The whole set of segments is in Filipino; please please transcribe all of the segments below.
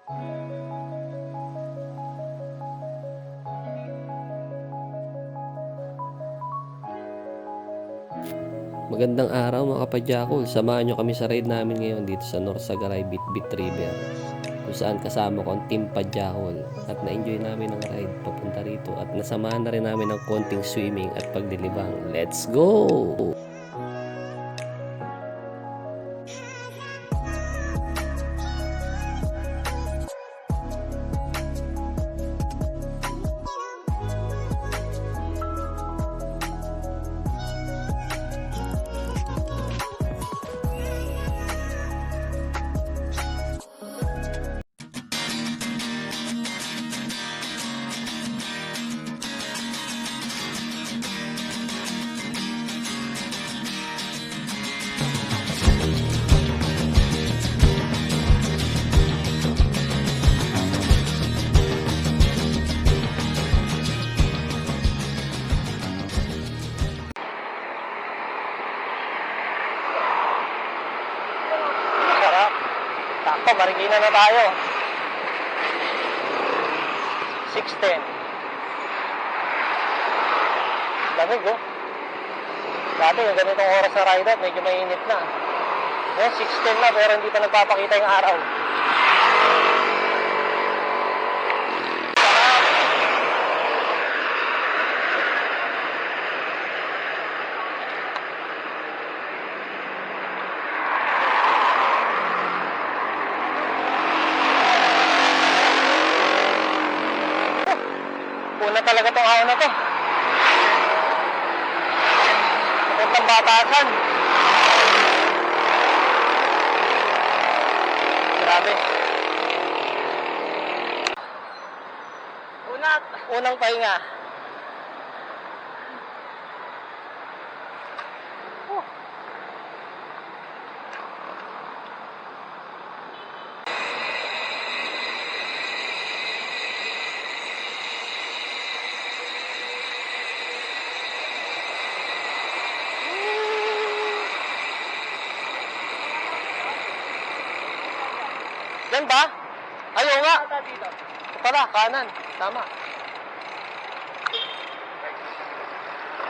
Magandang araw mga kapadjakol. Samahan nyo kami sa ride namin ngayon dito sa Norsagaray Bitbit River, kung saan kasama ko ang Team Padjakol, at na-enjoy namin ang ride papunta rito at nasamahan na rin namin ng konting swimming at pagdilibang. Let's go! Sakto, Marikina na tayo. 6:10. Lamig, oh. Dati yung ganitong oras na ride out, medyo mainit na. Ngayon, 6:10 na, pero hindi pa nagpapakita yung araw. Una talaga itong araw na to. Puntang Batasan. Grabe. Unang pahinga. Yan ba? Ayaw nga. Ito pala, kanan. Tama.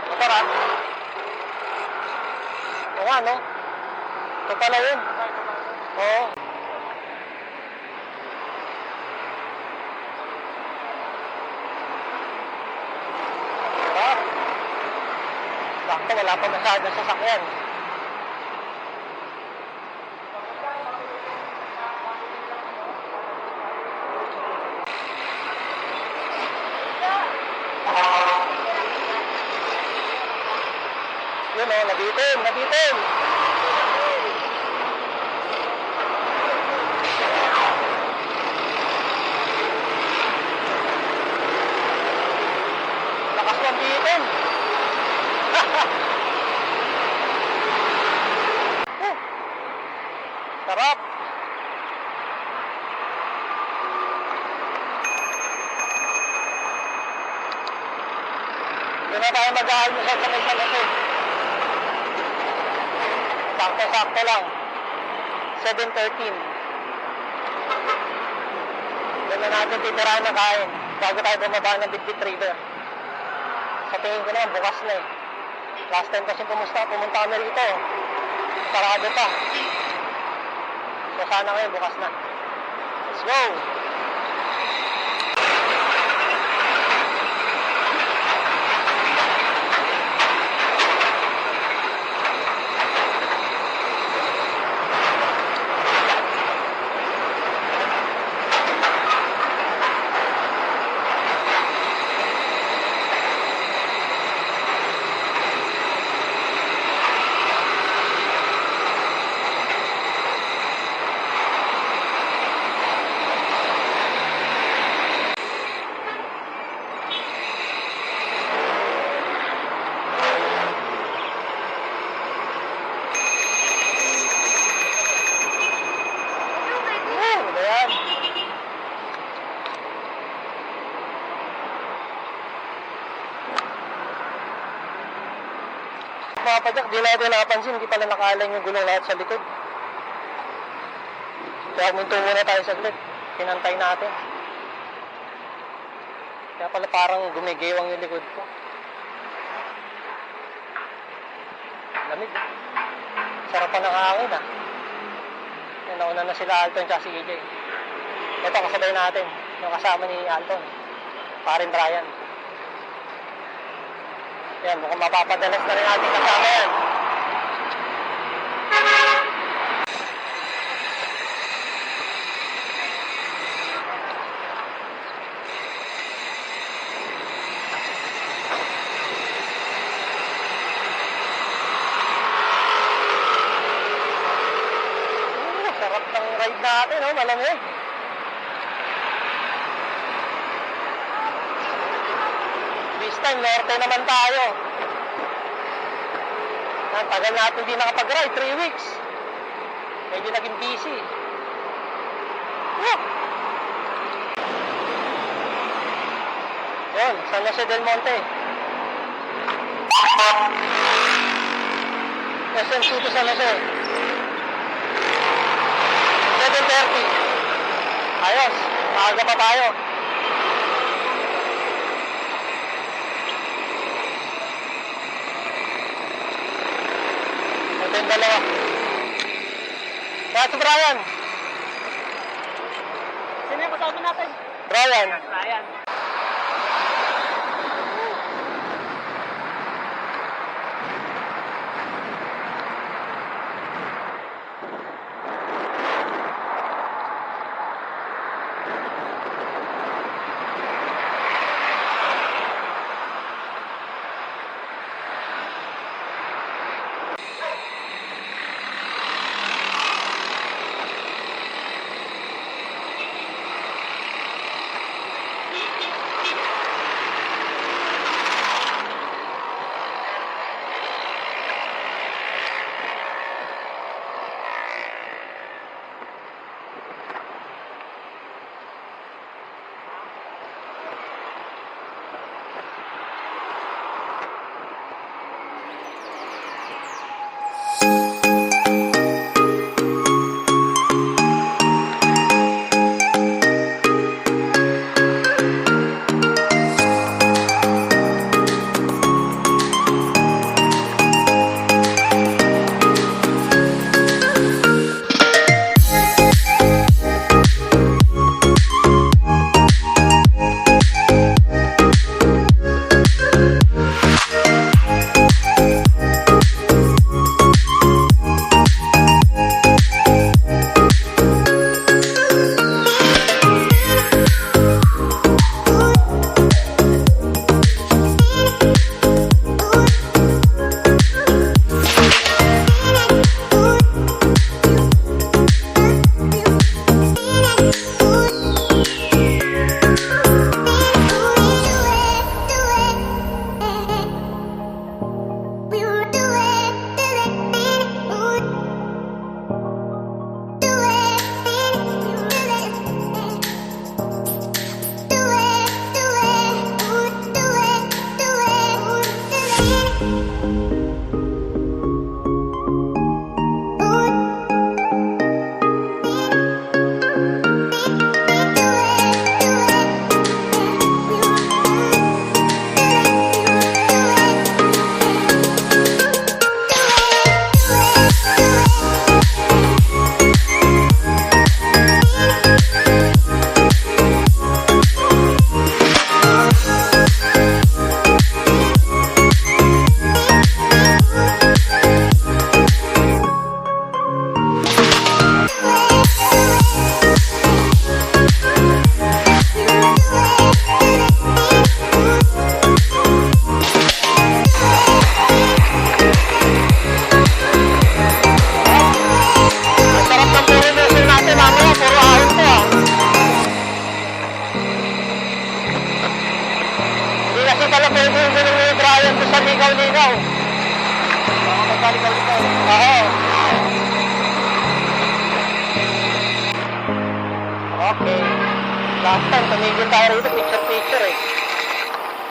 Motor ha? Oo nga, no? Ito pala yun. Oo. Sakto, wala pa masyadong sasakyan. Yun o, nabitin. Lakas ng bitin. Sarap. Doon na tayo mag-aalmusal sa Nagsalate. Sakto lang. 7:13. Doon na natin titirahan na kain bago tayo bumaba ng Bitbit River. Sa tingin ko naman, bukas na eh. Last time kasi pumunta kami rito. Sarado pa. So sana ngayon, bukas na. Let's go! Mga padyak, di natin nakapansin, hindi pala nakalang yung gulong lahat sa likod. Kaya huminto muna tayo saglit. pinantay natin. Kaya pala parang gumigewang yung likod ko. Lamig. Sarap pa ng hangin ah. Nauna na sila Alton at si EJ. Ito kasabay natin. Yung kasama ni Alton. Parin Brian. Yan, mukhang mapapadalas na rin natin kasama yan. Sarap ng ride natin, oh, malamig. This time, norte naman tayo. Ang tagal natin hindi nakapag-ride, 3 weeks. Medyo naging busy. Woo! Yun, San Jose del Monte. SM City San Jose. 7:30. Ayos, maaga pa tayo. Ito yung dalawa. That's Brian. Sino yung kasama natin? Brian. Brian. Oo. Okay. Last time, tumigil tayo rito, picture-picture eh.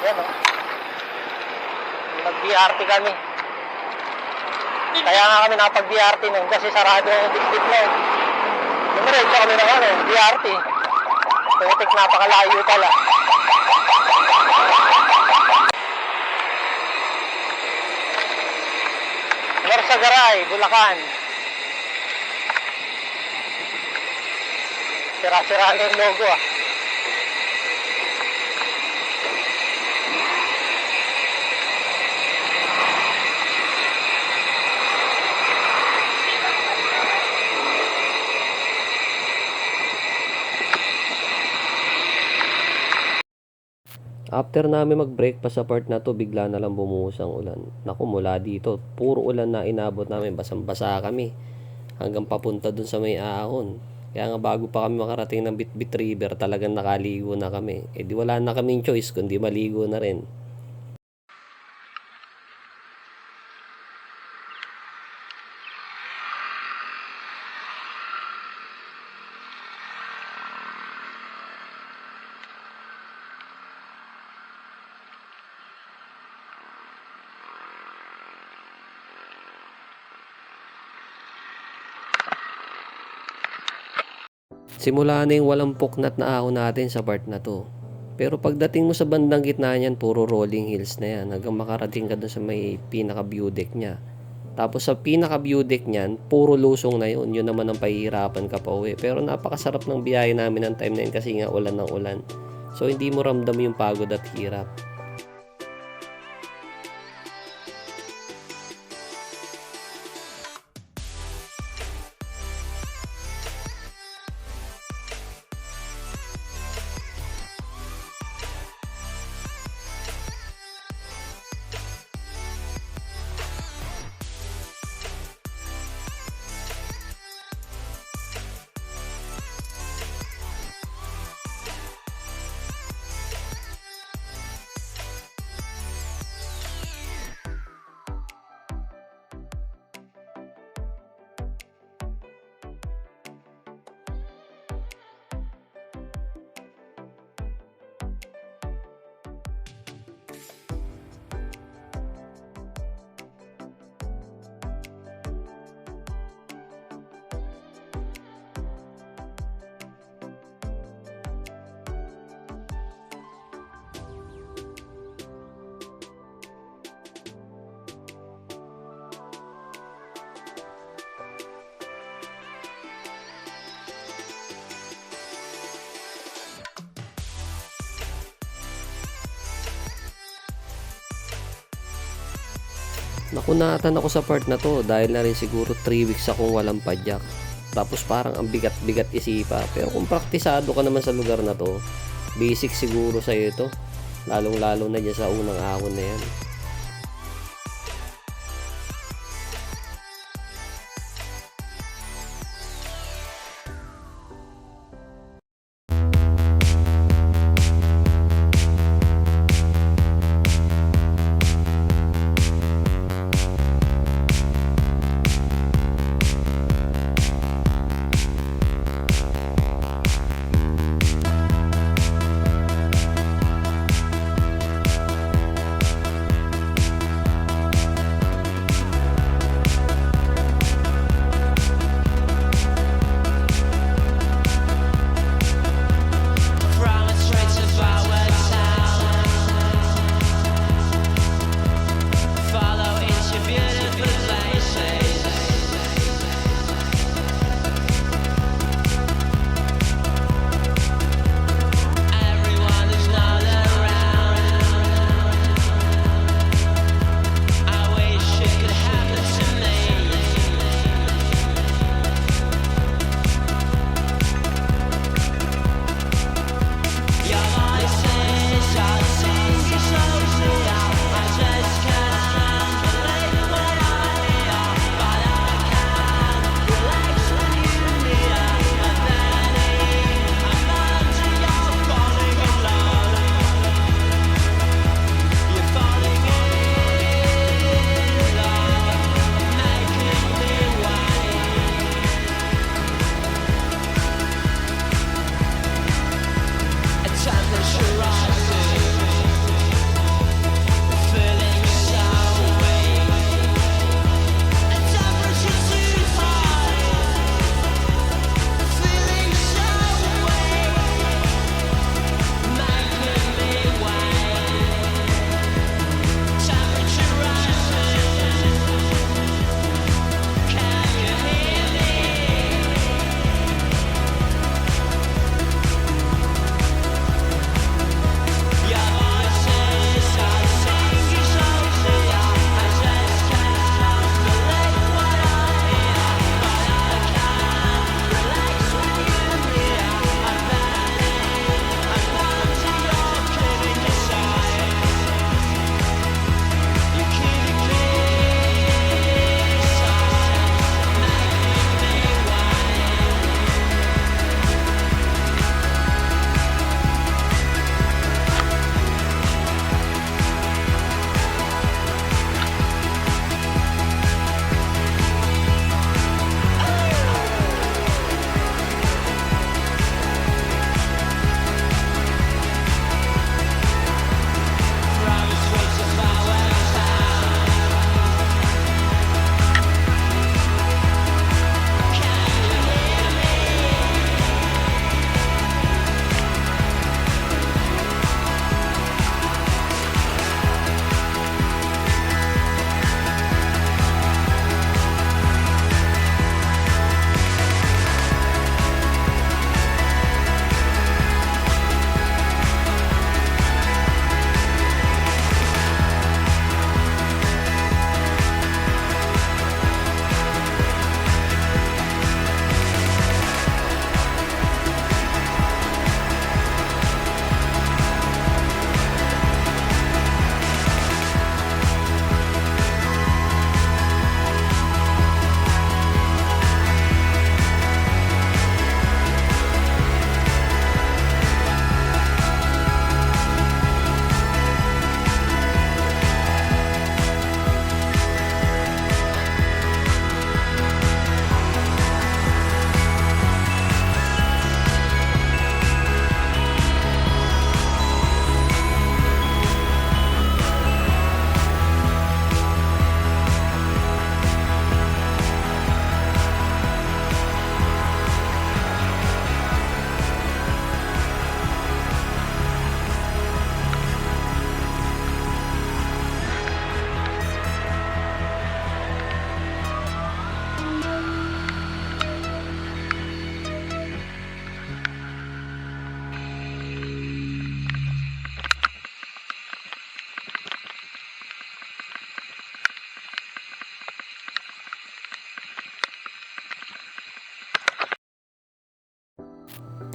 Yan o. Nag-BRT kami. Kaya nga kami napag-BRT nun kasi sarado yung bitbit na eh. Dumiretso kami ng BRT. Putik, napakalayo pala. Norsagaray, Bulacan. Sira-sira na yung logo ah. After namin mag-break pa sa part na to, bigla na lang bumuhos ang ulan. Naku, mula dito, puro ulan na inabot namin. Basang-basa kami. Hanggang papunta dun sa may ahon. Kaya nga bago pa kami makarating ng Bitbit River, talagang nakaligo na kami. Eh di wala na kaming choice kundi maligo na rin. Simula na yung walang puknat na ahon natin sa part na to. Pero pagdating mo sa bandang gitna niyan, puro rolling hills na yan. Hanggang makarating ka dun sa may pinaka view deck niya. Tapos sa pinaka view deck niyan, puro lusong na yun. Yun naman ang pahihirapan ka pa uwi. Pero napakasarap ng biyahe namin ng time na yun kasi nga ulan ng ulan. So hindi mo ramdam yung pagod at hirap. Nakunatan ako sa part na to dahil na rin siguro 3 weeks akong walang padyak. Tapos parang ang bigat-bigat isipa. Pero kung praktisado ka naman sa lugar na to, basic siguro sa'yo ito. Lalong-lalo na dyan sa unang ahon na yan.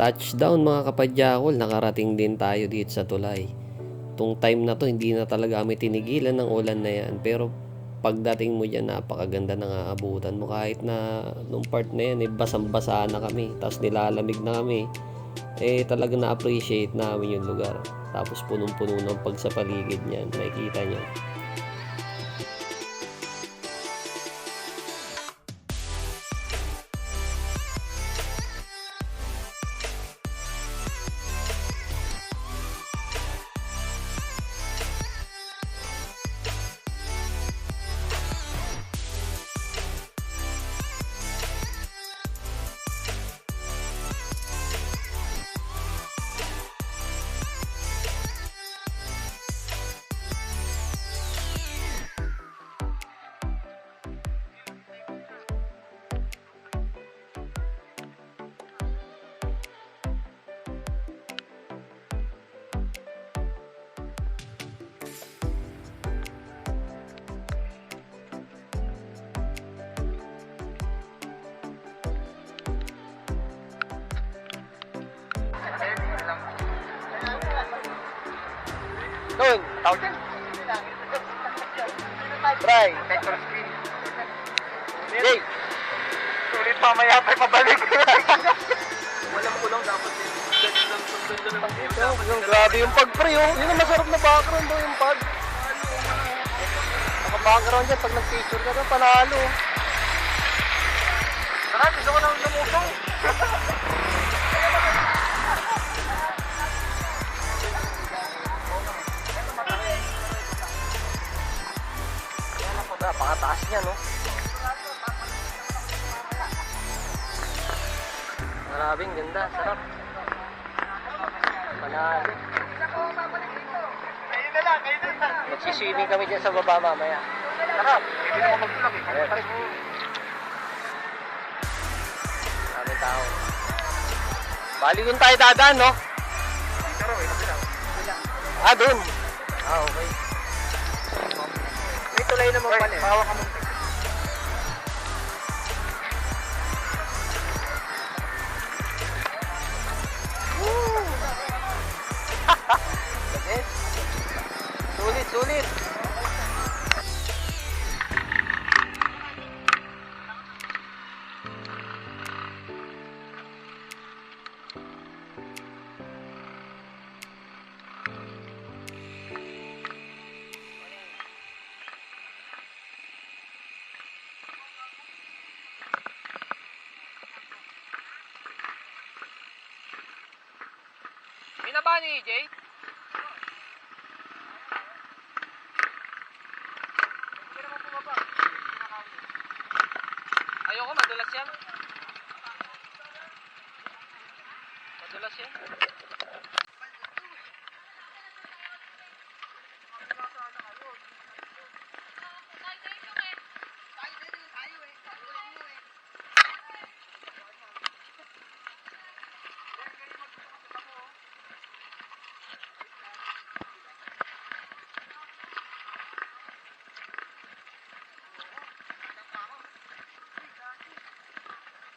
Touchdown mga kapadyakol, nakarating din tayo dito sa tulay. Tung time na to, hindi na talaga kami tinigilan ng ulan na yan. Pero pagdating mo dyan, napakaganda ng aabutan mo. Kahit na nung part na yan, basang-basa na kami. Tapos nilalamig na kami. Talaga na-appreciate namin yung lugar. Tapos punong-puno ng pag sa paligid niyan. Nakikita nyo. Doon, tawag din. Try. Jay. Sulit mamaya tayo pabalik. Walang kulong dapat din. Ganda ng view. Yung grabe yung pag-pre, oh. Yun ang masarap na background, oh, yung pag. Naka-background dyan, pag nag-picture ka doon, panalo. Tara, gusto ko nang lumusong. Napakataas niya, no? Maraming ganda, sarap. Panalo. Kayo na lang. Magsiswimming kami dyan sa baba mamaya. Tara, hindi naman magtulang eh. Maraming tao. Bali yun tayo dadaan, no? Dito raw eh, kabilang. Dun. Okay. May tulay naman pala eh. Bawa ka mong Yes. Sulit, sulit. Binaba ni EJ? Ayoko, madulas yan. Madulas yan.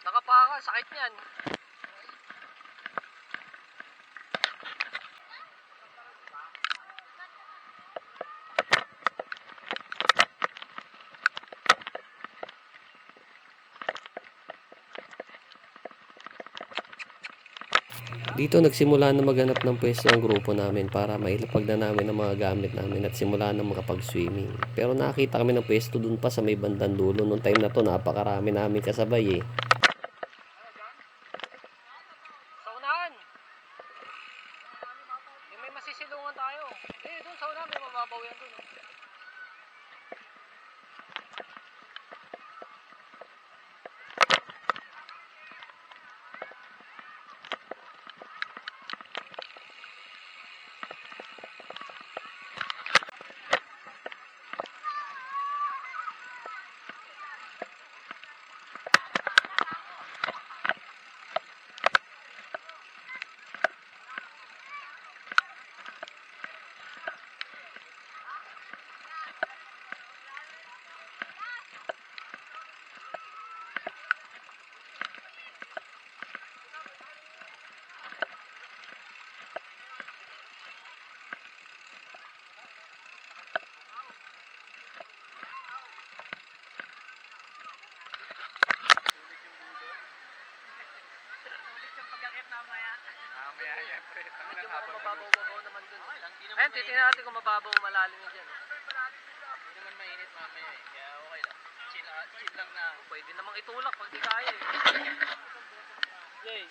Nakapaka, sakit niyan. Dito nagsimula na maghanap ng pwesto ang grupo namin para mailapag na namin ang mga gamit namin at simula na makapag-swimming. Pero nakita kami ng pwesto dun pa sa may bandang dulo. Noong time na to, napakarami namin kasabay eh. Sa unahan. Yung may masisilungan tayo. Doon sa unahan, may mababaw yan doon. Medyo mababaw-babaw naman dun. Ayun, titignan natin kung mababaw o malalim yun dyan. Hindi naman mainit mamaya eh. Kaya okay lang. Chill lang na. Pwede namang itulak pag di kaya eh. Jay.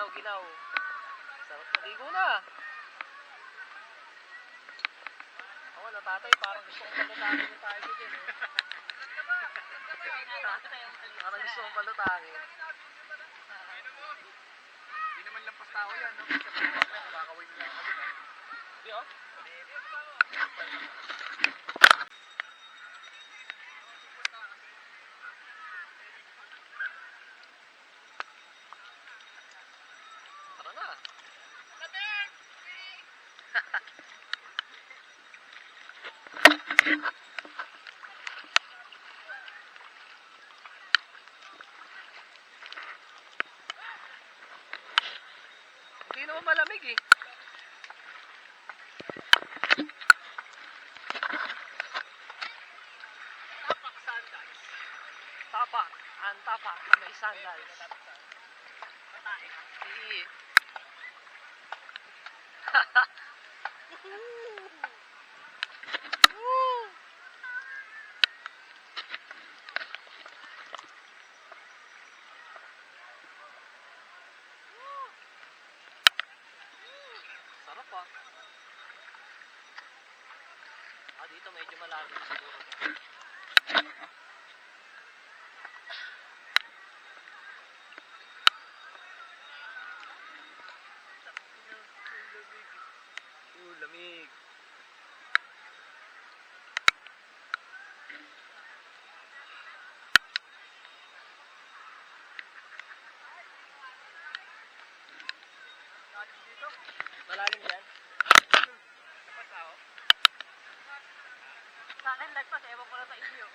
Ginaw. Sarap maligo na. Ako natatay, parang gusto kong palutangin yung tayo dyan eh. Parang gusto kong palutangin. Hindi naman lampas tao yan, no? Kasi nakakawin mo lang kami, no? Hindi, oh. Tara na. Hindi naman malamig eh. Tapak sandals. Tapak. Ang tapak na may sandals. Hindi. Sarap ah. Dito medyo malalim siguro. Lamig. Malalim yan. Sa akin lagpas, ewan ko na sa inyo.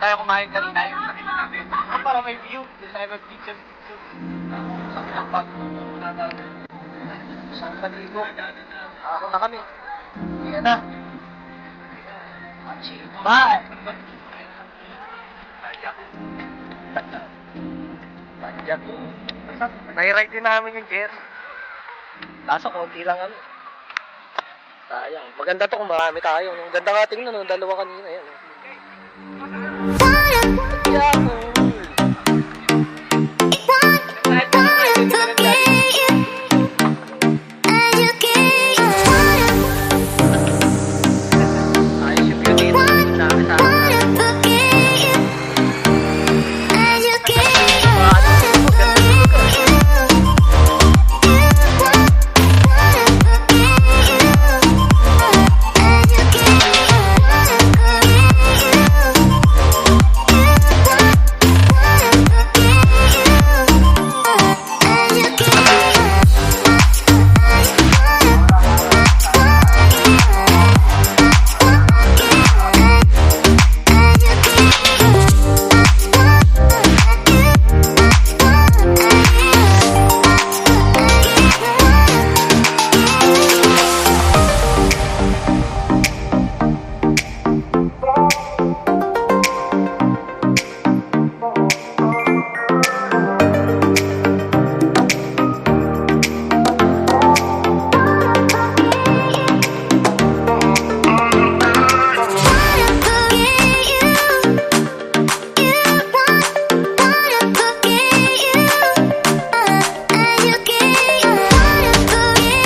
Tayo kumain kanina yung nakita natin. Para may view. Hindi tayo mag-picture. Sa pinakpag. Saan paligo? Ako na kami. Yan na. Bye! Tajak. Nai-ride din namin yung chair. Kaso konti lang ano. Sayang. Maganda to kung marami tayo. Ang ganda nga tingnan. Dalawa kanina yan. Yeah.